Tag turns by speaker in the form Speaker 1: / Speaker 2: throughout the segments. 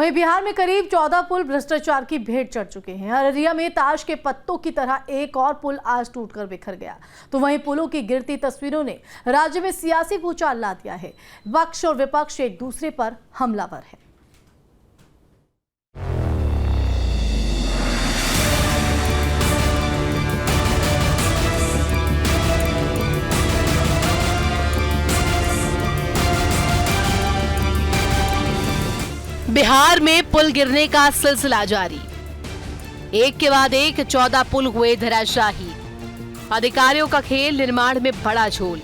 Speaker 1: वहीं बिहार में करीब 14 पुल भ्रष्टाचार की भेंट चढ़ चुके हैं। अररिया में ताश के पत्तों की तरह एक और पुल आज टूटकर बिखर गया। तो वहीं पुलों की गिरती तस्वीरों ने राज्य में सियासी भूचाल ला दिया है। पक्ष और विपक्ष एक दूसरे पर हमलावर है।
Speaker 2: बिहार में पुल गिरने का सिलसिला जारी। एक के बाद एक 14 पुल हुए धराशाही। अधिकारियों का खेल, निर्माण में बड़ा झोल।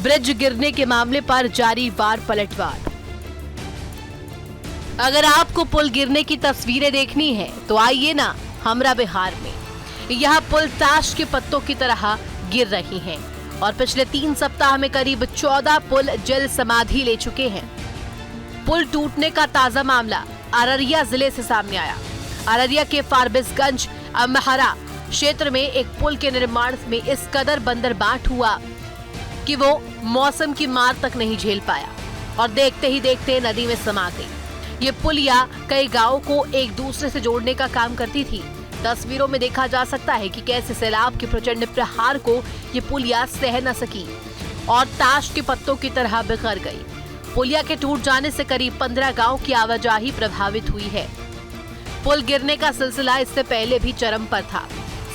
Speaker 2: ब्रिज गिरने के मामले पर जारी वार पलटवार। अगर आपको पुल गिरने की तस्वीरें देखनी है तो आइए ना हमरा बिहार में। यह पुल ताश के पत्तों की तरह गिर रही हैं और पिछले 3 सप्ताह में करीब 14 पुल जल समाधि ले चुके हैं। पुल टूटने का ताजा मामला अररिया जिले से सामने आया। अररिया के फारबिसगंज अमहरा क्षेत्र में एक पुल के निर्माण में इस कदर बंदरबाट हुआ कि वो मौसम की मार तक नहीं झेल पाया और देखते ही देखते नदी में समा गई। ये पुलिया कई गांवों को एक दूसरे से जोड़ने का काम करती थी। तस्वीरों में देखा जा सकता है कि कैसे सैलाब के प्रचंड प्रहार को ये पुलिया सह न सकी और ताश के पत्तों की तरह बिखर गई। पुलिया के टूट जाने से करीब 15 गांव की आवाजाही प्रभावित हुई है। पुल गिरने का सिलसिला इससे पहले भी चरम पर था।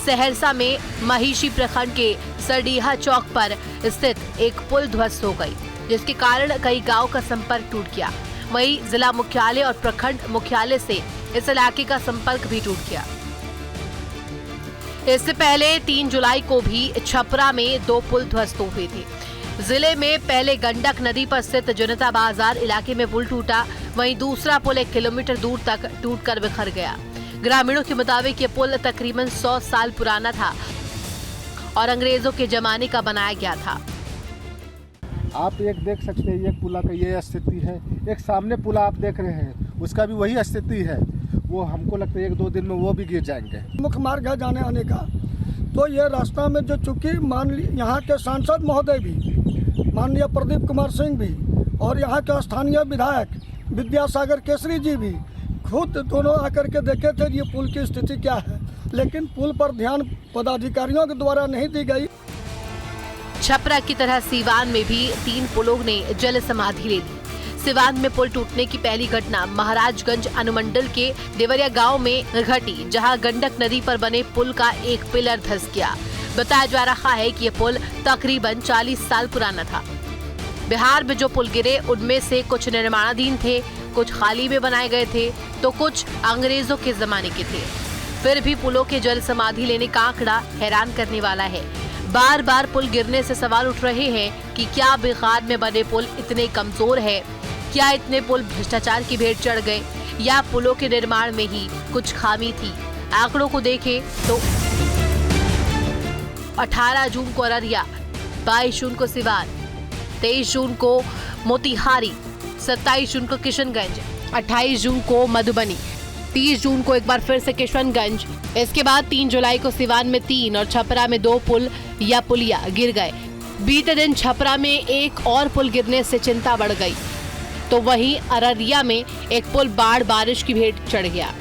Speaker 2: सहरसा में महिषी प्रखंड के सरडीहा चौक पर स्थित एक पुल ध्वस्त हो गई, जिसके कारण कई गांव का संपर्क टूट गया। वहीं जिला मुख्यालय और प्रखंड मुख्यालय से इस इलाके का संपर्क भी टूट गया। इससे पहले 3 जुलाई को भी छपरा में 2 पुल ध्वस्त हुए थे। जिले में पहले गंडक नदी पर स्थित जनता बाजार इलाके में पुल टूटा, वहीं दूसरा पुल 1 किलोमीटर दूर तक टूटकर बिखर गया। ग्रामीणों के मुताबिक ये पुल तकरीबन 100 साल पुराना था और अंग्रेजों के जमाने का बनाया गया था।
Speaker 3: आप एक देख सकते हैं, एक पुला का ये स्थिति है। एक सामने पुला आप देख रहे हैं, उसका भी वही स्थिति है। वो हमको लगता है 1-2 दिन में वो भी गिर जाएंगे।
Speaker 4: मुख्य मार्ग है जाने आने का, तो ये रास्ता में जो चूंकि यहाँ के सांसद महोदय भी, माननीय प्रदीप कुमार सिंह भी और यहाँ के स्थानीय विधायक विद्यासागर केसरी जी भी खुद दोनों आकर के देखे थे ये पुल की स्थिति क्या है, लेकिन पुल पर ध्यान पदाधिकारियों के द्वारा नहीं दी गई।
Speaker 2: छपरा की तरह सीवान में भी 3 पुलों ने जल समाधि ले ली। सीवान में पुल टूटने की पहली घटना महाराजगंज अनुमंडल के देवरिया गांव में घटी, जहां गंडक नदी पर बने पुल का एक पिलर धंस गया। बताया जा रहा है कि ये पुल तकरीबन 40 साल पुराना था। बिहार में जो पुल गिरे उनमें से कुछ निर्माणाधीन थे, कुछ खाली में बनाए गए थे, तो कुछ अंग्रेजों के जमाने के थे। फिर भी पुलों के जल समाधि लेने का आंकड़ा हैरान करने वाला है। बार बार पुल गिरने से सवाल उठ रहे हैं कि क्या बिहार में बने पुल इतने कमजोर है? क्या इतने पुल भ्रष्टाचार की भेंट चढ़ गए या पुलों के निर्माण में ही कुछ खामी थी? आंकड़ों को देखें तो 18 जून को अररिया, 22 जून को सिवान, 23 जून को मोतिहारी, 27 जून को किशनगंज, 28 जून को मधुबनी, 30 जून को एक बार फिर से किशनगंज। इसके बाद 3 जुलाई को सिवान में 3 और छपरा में 2 पुल या पुलिया गिर गए। बीते दिन छपरा में एक और पुल गिरने से चिंता बढ़ गई, तो वहीं अररिया में एक पुल बाढ़ बारिश की भेंट चढ़ गया।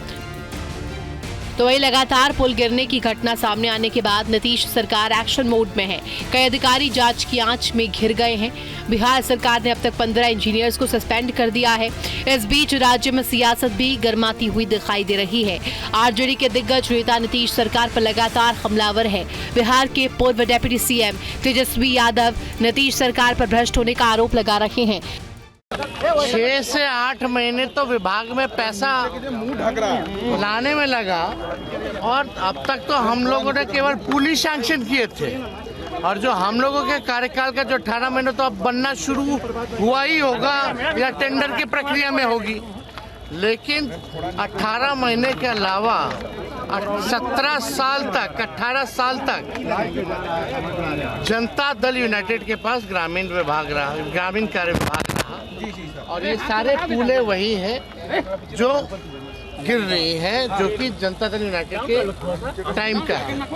Speaker 2: तो वही लगातार पुल गिरने की घटना सामने आने के बाद नीतीश सरकार एक्शन मोड में है। कई अधिकारी जांच की आंच में घिर गए हैं। बिहार सरकार ने अब तक 15 इंजीनियर्स को सस्पेंड कर दिया है। इस बीच राज्य में सियासत भी गर्माती हुई दिखाई दे रही है। आरजेडी के दिग्गज नेता नीतीश सरकार पर लगातार हमलावर है। बिहार के पूर्व डिप्टी सीएम तेजस्वी यादव नीतीश सरकार पर भ्रष्ट होने का आरोप लगा रहे हैं।
Speaker 5: 6 से 8 महीने तो विभाग में पैसा लाने में लगा और अब तक तो हम लोगों ने केवल पुल ही सैंक्शन किए थे और जो हम लोगों के कार्यकाल का जो 18 महीने तो अब बनना शुरू हुआ ही होगा या टेंडर की प्रक्रिया में होगी। लेकिन 18 महीने के अलावा 18 साल तक जनता दल यूनाइटेड के पास ग्रामीण कार्य विभाग रहा और ये सारे पुलें वही हैं जो गिर रही है, जो कि जनता दल यूनाइटेड के टाइम का है।